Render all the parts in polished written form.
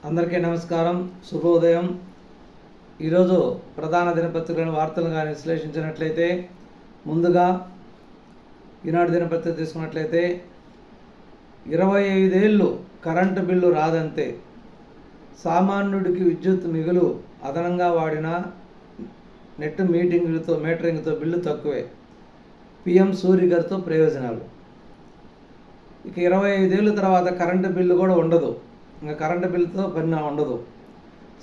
అందరికీ నమస్కారం, శుభోదయం. ఈరోజు ప్రధాన దినపత్రికలను వార్తలుగా విశ్లేషించినట్లయితే, ముందుగా ఈనాడు దినపత్రిక తీసుకున్నట్లయితే 25 ఏళ్ళు కరెంటు బిల్లు రాదంతే, సామాన్యుడికి విద్యుత్ మిగులు, అదనంగా వాడిన నెట్ మీటరింగ్తో బిల్లు తక్కువే, పిఎం సూర్య గారితో ప్రయోజనాలు. ఇక 25 ఏళ్ళ తర్వాత కరెంటు బిల్లు కూడా ఉండదు, ఇంకా కరెంటు బిల్లుతో పని ఉండదు.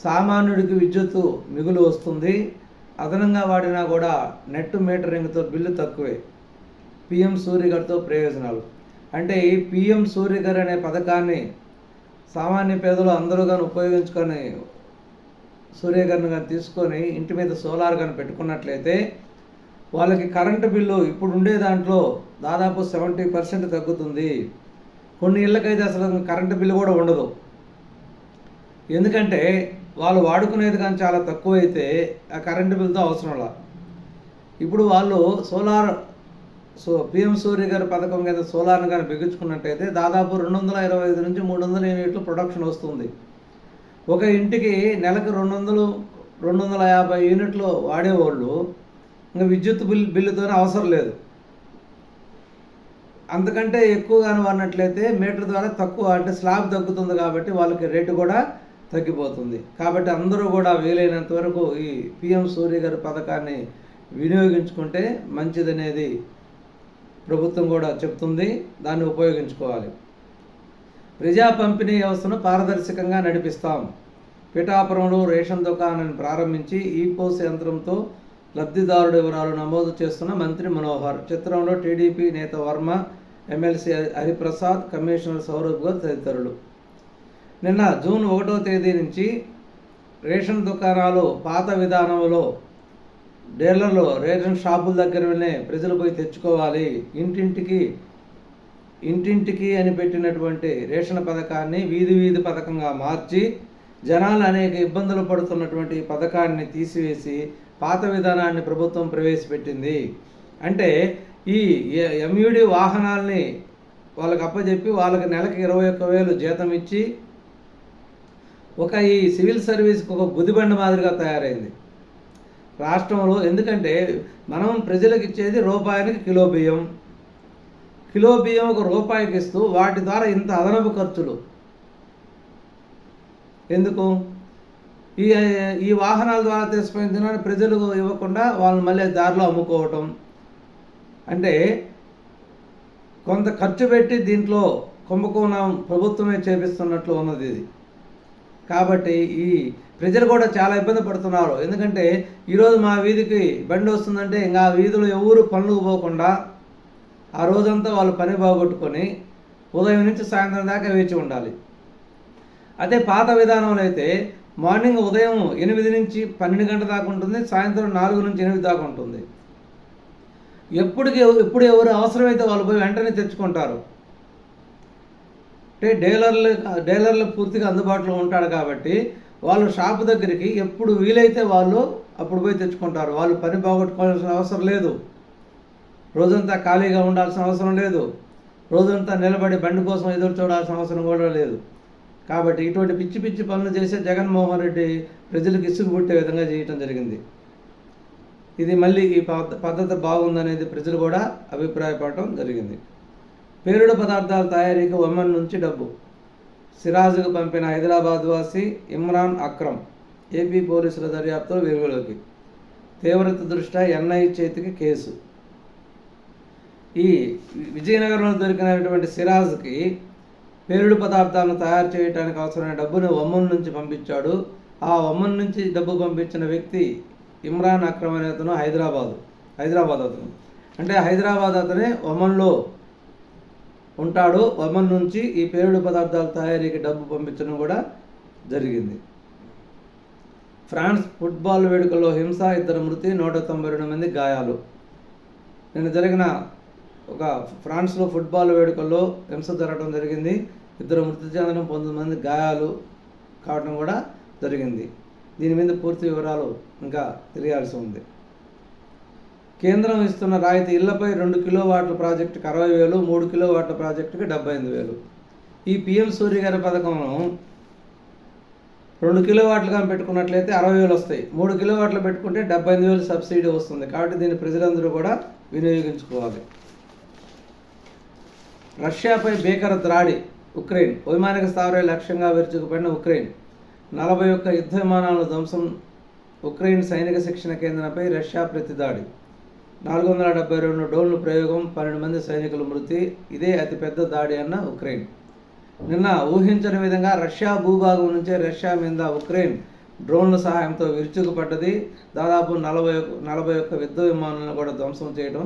సామాన్యుడికి విద్యుత్తు మిగులు వస్తుంది, అదనంగా వాడినా కూడా నెట్ మీటరింగ్తో బిల్లు తక్కువే, పిఎం సూర్య గారితో ప్రయోజనాలు. అంటే ఈ పిఎం సూర్య గారు అనే పథకాన్ని సామాన్య పేదలు అందరూ కానీ ఉపయోగించుకొని సూర్య గారిని కానీ తీసుకొని ఇంటి మీద సోలార్ కానీ పెట్టుకున్నట్లయితే వాళ్ళకి కరెంటు బిల్లు ఇప్పుడు ఉండే దాంట్లో దాదాపు 70% తగ్గుతుంది. కొన్ని ఇళ్ళకైతే అసలు కరెంటు బిల్లు కూడా ఉండదు. ఎందుకంటే వాళ్ళు వాడుకునేది కానీ చాలా తక్కువ అయితే ఆ కరెంటు బిల్లుతో అవసరంలా. ఇప్పుడు వాళ్ళు పిఎం సూర్య గారి పథకం కింద సోలార్ని కానీ బిగించుకున్నట్టయితే దాదాపు 225 నుంచి 300 యూనిట్లు ప్రొడక్షన్ వస్తుంది. ఒక ఇంటికి నెలకు 200-250 యూనిట్లు వాడేవాళ్ళు ఇంకా విద్యుత్ బిల్లుతోనే అవసరం లేదు. అంతకంటే ఎక్కువగానే వాడినట్లయితే మీటర్ ద్వారా తక్కువ, అంటే స్లాబ్ తగ్గుతుంది కాబట్టి వాళ్ళకి రేటు కూడా తగ్గిపోతుంది. కాబట్టి అందరూ కూడా వీలైనంత వరకు ఈ పిఎం సూర్య గారి పథకాన్ని వినియోగించుకుంటే మంచిదనేది ప్రభుత్వం కూడా చెప్తుంది. దాన్ని ఉపయోగించుకోవాలి. ప్రజా పంపిణీ వ్యవస్థను పారదర్శకంగా నడిపిస్తాం. పిఠాపురంలో రేషన్ దుకాణాన్ని ప్రారంభించి ఈపోస్ యంత్రంతో లబ్ధిదారుడి వివరాలు నమోదు చేస్తున్న మంత్రి మనోహర్. చిత్రంలో టీడీపీ నేత వర్మ, ఎమ్మెల్సీ హరిప్రసాద్, కమిషనర్ సౌరభ్ గారు తదితరులు. నిన్న జూన్ 1వ తేదీ నుంచి రేషన్ దుకాణాలు పాత విధానంలో డీలర్లు రేషన్ షాపుల దగ్గరనే ప్రజలు పోయి తెచ్చుకోవాలి, ఇంటింటికి అని పెట్టినటువంటి రేషన్ పథకాన్ని వీధి పథకంగా మార్చి జనాలు అనేక ఇబ్బందులు పడుతున్నటువంటి పథకాన్ని తీసివేసి పాత విధానాన్ని ప్రభుత్వం ప్రవేశపెట్టింది. అంటే ఈ ఎంయూడి వాహనాల్ని వాళ్ళకి అప్పచెప్పి వాళ్ళకి నెలకి 21,000 జీతం ఇచ్చి ఈ సివిల్ సర్వీస్కి ఒక గుదిబండ మాదిరిగా తయారైంది రాష్ట్రంలో. ఎందుకంటే మనం ప్రజలకు ఇచ్చేది రూపాయికి కిలో బియ్యం ₹1 ఇస్తూ వాటి ద్వారా ఇంత అదనపు ఖర్చులు ఎందుకు? ఈ వాహనాల ద్వారా తీసుకుపోయిన ప్రజలకు ఇవ్వకుండా వాళ్ళని మళ్ళీ దారిలో అమ్ముకోవటం, అంటే కొంత ఖర్చు పెట్టి దీంట్లో కుంభకోణం ప్రభుత్వమే చేపిస్తున్నట్లు ఉన్నది ఇది. కాబట్టి ఈ ప్రజలు కూడా చాలా ఇబ్బంది పడుతున్నారు. ఎందుకంటే ఈరోజు మా వీధికి బండి వస్తుందంటే ఇంకా ఆ వీధిలో ఎవరు పనులకు పోకుండా ఆ రోజంతా వాళ్ళు పని బాగొట్టుకొని ఉదయం నుంచి సాయంత్రం దాకా వేచి ఉండాలి. అదే పాత విధానంలో అయితే మార్నింగ్ ఉదయం 8 నుంచి 12 గంటల దాకా ఉంటుంది, సాయంత్రం 4 నుంచి 8 దాకా ఉంటుంది. ఎప్పుడు ఎవరు అవసరమైతే వాళ్ళు పోయి వెంటనే తెచ్చుకుంటారు. అంటే డీలర్లు పూర్తిగా అందుబాటులో ఉంటాడు కాబట్టి వాళ్ళు షాపు దగ్గరికి ఎప్పుడు వీలైతే వాళ్ళు అప్పుడు పోయి తెచ్చుకుంటారు. వాళ్ళు పని బాగొట్టుకోవాల్సిన అవసరం లేదు, రోజంతా ఖాళీగా ఉండాల్సిన అవసరం లేదు, రోజంతా నిలబడి బండి కోసం ఎదురు చూడాల్సిన అవసరం కూడా లేదు. కాబట్టి ఇటువంటి పిచ్చి పనులు చేసే జగన్మోహన్ రెడ్డి ప్రజలకు ఇసుగు పుట్టే విధంగా చేయటం జరిగింది. ఇది మళ్ళీ ఈ పద్ధతి బాగుందనేది ప్రజలు కూడా అభిప్రాయపడటం జరిగింది. పేలుడు పదార్థాల తయారీకి ఒమన్ నుంచి డబ్బు, సిరాజ్కు పంపిన హైదరాబాద్ వాసి ఇమ్రాన్ అక్రమ్. ఏపీ పోలీసుల దర్యాప్తులో వెలుగులోకి. తీవ్రత దృష్ట్యా ఎన్ఐ చేతికి కేసు. ఈ విజయనగరంలో దొరికినటువంటి సిరాజ్కి పేలుడు పదార్థాలను తయారు చేయడానికి అవసరమైన డబ్బును ఒమన్ నుంచి పంపించాడు. ఆ ఒమన్ నుంచి డబ్బు పంపించిన వ్యక్తి ఇమ్రాన్ అక్రమ్ అనే అతను హైదరాబాద్ అతను. అంటే హైదరాబాద్ అతనే ఒమన్లో ఉంటాడు. ఒమన్ నుంచి ఈ పేలుడు పదార్థాల తయారీకి డబ్బు పంపించడం కూడా జరిగింది. ఫ్రాన్స్ ఫుట్బాల్ వేడుకల్లో హింస, 2 మృతి, 192 మంది గాయాలు. నిన్న జరిగిన ఫ్రాన్స్లో ఫుట్బాల్ వేడుకల్లో హింస జరగడం జరిగింది. 2 మృతి చెందడం, 19 మంది గాయాలు కావడం కూడా జరిగింది. దీని మీద పూర్తి వివరాలు ఇంకా తెలియాల్సి ఉంది. కేంద్రం ఇస్తున్న రాయితీ ఇళ్లపై 2 కిలోవాట్ల ప్రాజెక్టుకి 60,000, 3 కిలోవాట్ల ప్రాజెక్టుకి 78,000. ఈ పిఎం సూర్య గారి పథకం 2 కిలోవాట్లు కానీ పెట్టుకున్నట్లయితే 60,000 వస్తాయి. 3 కిలోవాట్లు పెట్టుకుంటే 78,000 సబ్సిడీ వస్తుంది. కాబట్టి దీన్ని ప్రజలందరూ కూడా వినియోగించుకోవాలి. రష్యాపై భీకర దాడి. ఉక్రెయిన్ వైమానిక స్థావరాలు లక్ష్యంగా విరుచుకుపడిన ఉక్రెయిన్ 41 యుద్ధ విమానాల ధ్వంసం. ఉక్రెయిన్ సైనిక శిక్షణ కేంద్రంపై రష్యా ప్రతిదాడి. 472 డ్రోన్ల ప్రయోగం, 12 మంది సైనికుల మృతి. ఇదే అతిపెద్ద దాడి అన్న ఉక్రెయిన్. నిన్న ఊహించని విధంగా రష్యా భూభాగం నుంచే రష్యా మీద ఉక్రెయిన్ డ్రోన్ల సహాయంతో విరుచుకుపడ్డది. దాదాపు 41 యుద్ధ విమానాలను కూడా ధ్వంసం చేయడం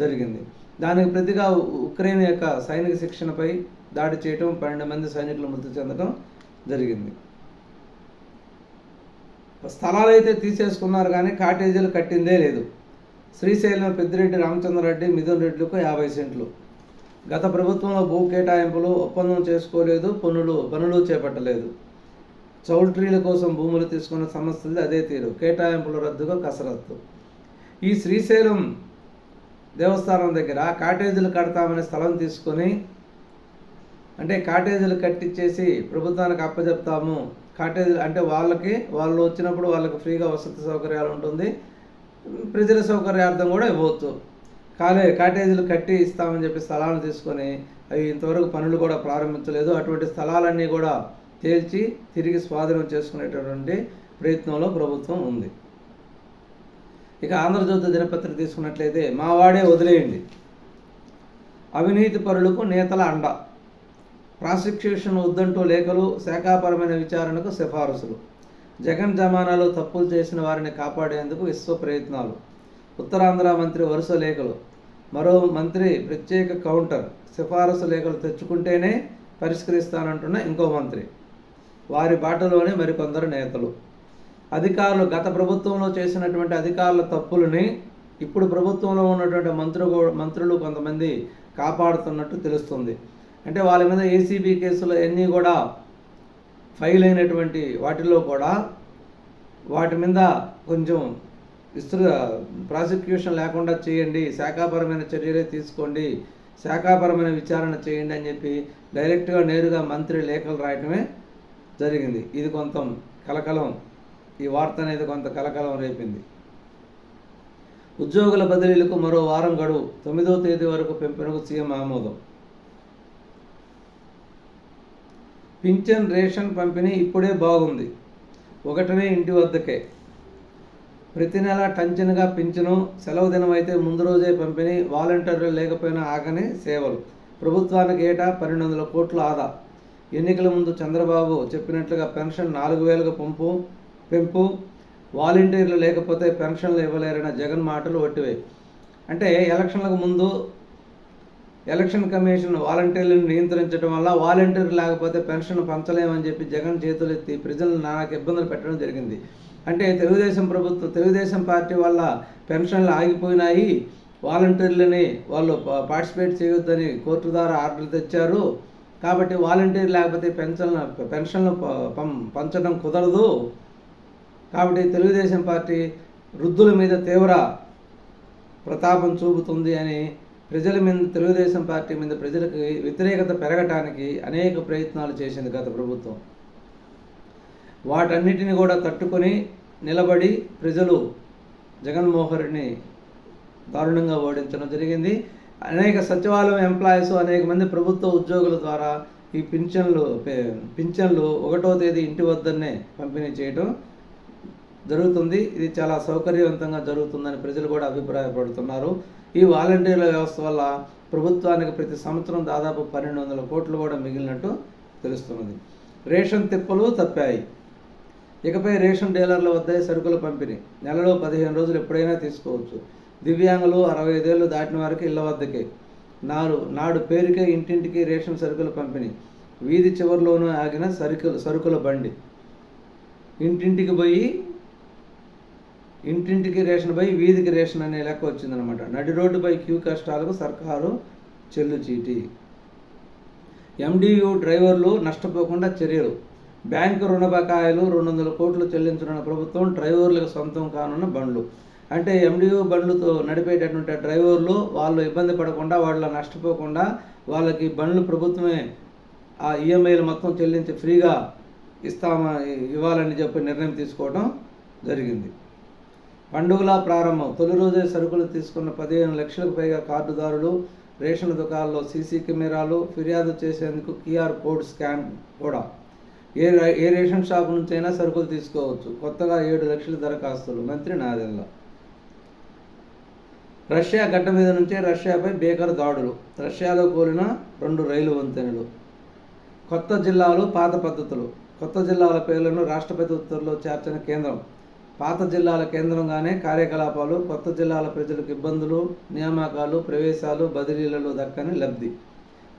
జరిగింది. దానికి ప్రతిగా ఉక్రెయిన్ యొక్క సైనిక శిక్షణపై దాడి చేయడం, 12 మంది సైనికులు మృతి చెందడం జరిగింది. స్థలాలు అయితే తీసేసుకున్నారు కానీ కాటేజీలు కట్టిందే లేదు. శ్రీశైలం పెద్దిరెడ్డి రామచంద్రారెడ్డి, మిథున్ రెడ్డిలకు 50 సెంట్లు. గత ప్రభుత్వంలో భూ కేటాయింపులు ఒప్పందం చేసుకోలేదు, పనులు చేపట్టలేదు. చౌల్ట్రీల కోసం భూములు తీసుకున్న సమస్యలు అదే తీరు. కేటాయింపులు రద్దుగా కసరత్తు. ఈ శ్రీశైలం దేవస్థానం దగ్గర కాటేజీలు కడతామని స్థలం తీసుకొని, అంటే కాటేజీలు కట్టించేసి ప్రభుత్వానికి అప్పచెప్తాము. కాటేజీలు అంటే వాళ్ళు వచ్చినప్పుడు వాళ్ళకి ఫ్రీగా వసతి సౌకర్యాలు ఉంటుంది, ప్రజల సౌకర్యార్థం కూడా ఇవ్వచ్చు. కాటేజీలు కట్టి ఇస్తామని చెప్పి స్థలాలను తీసుకొని అవి ఇంతవరకు పనులు కూడా ప్రారంభించలేదు. అటువంటి స్థలాలన్నీ కూడా తేల్చి తిరిగి స్వాధీనం చేసుకునేటటువంటి ప్రయత్నంలో ప్రభుత్వం ఉంది. ఇక ఆంధ్రజ్యోతి దినపత్రిక తీసుకున్నట్లయితే మావాడే వదిలేయండి, అవినీతి పరులకు నేతల అండ. ప్రాసిక్యూషన్ వద్దంటూ లేఖలు, శాఖాపరమైన విచారణకు సిఫారసులు. జగన్ జమానాలో తప్పులు చేసిన వారిని కాపాడేందుకు విశ్వ ప్రయత్నాలు. ఉత్తరాంధ్ర మంత్రి వరుస లేఖలు. మరో మంత్రి ప్రత్యేక కౌంటర్. సిఫారసు లేఖలు తెచ్చుకుంటేనే పరిష్కరిస్తానంటున్న ఇంకో మంత్రి. వారి బాటలోనే మరికొందరు నేతలు. అధికారులు గత ప్రభుత్వంలో చేసినటువంటి అధికారుల తప్పులని ఇప్పుడు ప్రభుత్వంలో ఉన్నటువంటి మంత్రులు కొంతమంది కాపాడుతున్నట్టు తెలుస్తుంది. అంటే వాళ్ళ మీద ఏసీబీ కేసులు అన్నీ కూడా ఫైల్ అయినటువంటి వాటిల్లో కూడా వాటి మీద కొంచెం ప్రాసిక్యూషన్ లేకుండా చేయండి, శాఖాపరమైన చర్యలే తీసుకోండి, శాఖాపరమైన విచారణ చేయండి అని చెప్పి డైరెక్ట్గా నేరుగా మంత్రి లేఖలు రాయటమే జరిగింది. ఇది కొంత కలకలం, ఈ వార్త అనేది కొంత కలకలం రేపింది. ఉద్యోగుల బదిలీలకు మరో వారం గడువు. 9వ తేదీ వరకు పెంపునకు సీఎం ఆమోదం. పింఛన్ రేషన్ పంపిణీ ఇప్పుడే బాగుంది, ఒకటనే ఇంటి వద్దకే. ప్రతి నెల టంచన్గా పింఛను, సెలవు దినం అయితే ముందు రోజే పంపిణీ, వాలంటీర్లు లేకపోయినా ఆగని సేవలు. ప్రభుత్వానికి ఏటా 1200 కోట్ల ఆదా. ఎన్నికల ముందు చంద్రబాబు చెప్పినట్లుగా పెన్షన్ 4,000కు పెంపు, వాలంటీర్లు లేకపోతే పెన్షన్లు ఇవ్వలేరన్న జగన్ మాటలు వట్టివే. అంటే ఎలక్షన్లకు ముందు ఎలక్షన్ కమిషన్ వాలంటీర్లను నియంత్రించడం వల్ల వాలంటీర్లు లేకపోతే పెన్షన్ పంచలేమని చెప్పి జగన్ చేతులెత్తి ప్రజలను నానా ఇబ్బందులు పెట్టడం జరిగింది. అంటే తెలుగుదేశం పార్టీ వల్ల పెన్షన్లు ఆగిపోయినాయి, వాలంటీర్లని వాళ్ళు పార్టిసిపేట్ చేయొద్దని కోర్టు ద్వారా ఆర్డర్లు తెచ్చారు. కాబట్టి వాలంటీర్ లేకపోతే పెన్షన్లు పంచడం కుదరదు. కాబట్టి తెలుగుదేశం పార్టీ వృద్ధుల మీద తీవ్ర ప్రతాపం చూపుతుంది అని తెలుగుదేశం పార్టీ మీద ప్రజలకు వ్యతిరేకత పెరగటానికి అనేక ప్రయత్నాలు చేసింది గత ప్రభుత్వం. వాటన్నిటిని కూడా తట్టుకొని నిలబడి ప్రజలు జగన్మోహన్ రెడ్డిని దారుణంగా ఓడించడం జరిగింది. అనేక సచివాలయం ఎంప్లాయీస్, అనేక మంది ప్రభుత్వ ఉద్యోగుల ద్వారా ఈ పింఛన్లు 1వ తేదీ ఇంటి వద్దనే పంపిణీ చేయడం జరుగుతుంది. ఇది చాలా సౌకర్యవంతంగా జరుగుతుందని ప్రజలు కూడా అభిప్రాయపడుతున్నారు. ఈ వాలంటీర్ల వ్యవస్థ వల్ల ప్రభుత్వానికి ప్రతి సంవత్సరం దాదాపు 1200 కోట్లు కూడా మిగిలినట్టు తెలుస్తున్నది. రేషన్ తిప్పలు తప్పాయి. ఇకపై రేషన్ డీలర్ల వద్ద సరుకుల పంపిణీ. నెలలో 15 రోజులు ఎప్పుడైనా తీసుకోవచ్చు. దివ్యాంగులు, 65 ఏళ్ళు దాటిన వారికి ఇళ్ల వద్దకే. నాడు పేరుకే ఇంటింటికి రేషన్ సరుకుల పంపిణీ. వీధి చివరిలోనూ ఆగిన సరుకుల బండి. ఇంటింటికి రేషన్ పోయి వీధికి రేషన్ అనే లెక్క వచ్చిందనమాట. నడి రోడ్డుపై క్యూ కష్టాలకు సర్కారు చెల్లుచీటి. ఎండియు డ్రైవర్లు నష్టపోకుండా చర్యలు. బ్యాంకు రుణ బకాయిలు 200 కోట్లు చెల్లించనున్న ప్రభుత్వం, డ్రైవర్లకు సొంతం కానున్న బండ్లు. అంటే ఎండియు బండ్లతో నడిపేటటువంటి డ్రైవర్లు వాళ్ళు ఇబ్బంది పడకుండా, వాళ్ళ నష్టపోకుండా వాళ్ళకి బండ్లు ప్రభుత్వమే ఆ ఈఎంఐలు మొత్తం చెల్లించి ఫ్రీగా ఇవ్వాలని చెప్పి నిర్ణయం తీసుకోవడం జరిగింది. పండుగల ప్రారంభం. తొలి రోజే సరుకులు తీసుకున్న 15 లక్షలకు పైగా కార్డుదారులు, రేషన్ దుకాణాల్లో సీసీ కెమెరాలు, ఫిర్యాదు చేసేందుకు QR కోడ్ స్కాన్ కూడా. ఏ రేషన్ షాప్ నుంచైనా సరుకులు తీసుకోవచ్చు. కొత్తగా 7 లక్షల దరఖాస్తులు. మంత్రి నాదెళ్ల. రష్యా గడ్డ మీద నుంచే రష్యాపై భీకర దాడులు. రష్యాలో కూలిన 2 రైలు వంతెనలు. కొత్త జిల్లాలు, పాత పద్ధతులు. కొత్త జిల్లాల పేర్లను రాష్ట్రపతి ఉత్తర్వులో చేర్చని కేంద్రం. పాత జిల్లాల కేంద్రంగానే కార్యకలాపాలు. కొత్త జిల్లాల ప్రజలకు ఇబ్బందులు, నియామకాలు, ప్రవేశాలు, బదిలీలలో దక్కని లబ్ధి.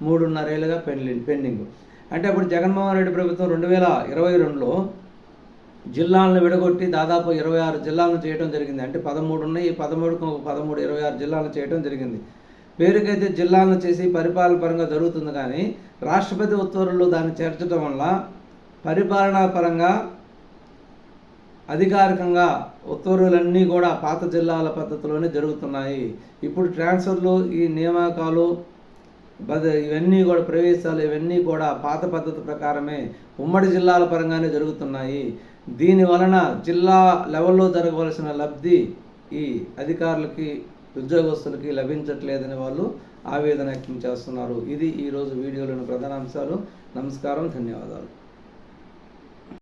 3.5 ఏళ్ళుగా పెండింగ్. అంటే అప్పుడు జగన్మోహన్ రెడ్డి ప్రభుత్వం 2022లో జిల్లాలను విడగొట్టి దాదాపు 26 జిల్లాలను చేయడం జరిగింది. అంటే 13 ఉన్నాయి, 13కు 13, 26 జిల్లాలను చేయడం జరిగింది. పేరుకైతే జిల్లాలను చేసి పరిపాలన పరంగా జరుగుతుంది, కానీ రాష్ట్రపతి ఉత్తర్వుల్లో దాన్ని చేర్చడం వల్ల పరిపాలనా పరంగా అధికారికంగా ఉత్తర్వులన్నీ కూడా పాత జిల్లాల పద్ధతిలోనే జరుగుతున్నాయి. ఇప్పుడు ట్రాన్స్ఫర్లు, ఈ నియామకాలు, ఇవన్నీ కూడా ప్రవేశాలు, ఇవన్నీ కూడా పాత పద్ధతి ప్రకారమే ఉమ్మడి జిల్లాల పరంగానే జరుగుతున్నాయి. దీని వలన జిల్లా లెవెల్లో జరగవలసిన లబ్ధి ఈ అధికారులకి, ఉద్యోగస్తులకి లభించట్లేదని వాళ్ళు ఆవేదన వ్యక్తం చేస్తున్నారు. ఇది ఈరోజు వీడియోలోని ప్రధాన అంశాలు. నమస్కారం, ధన్యవాదాలు.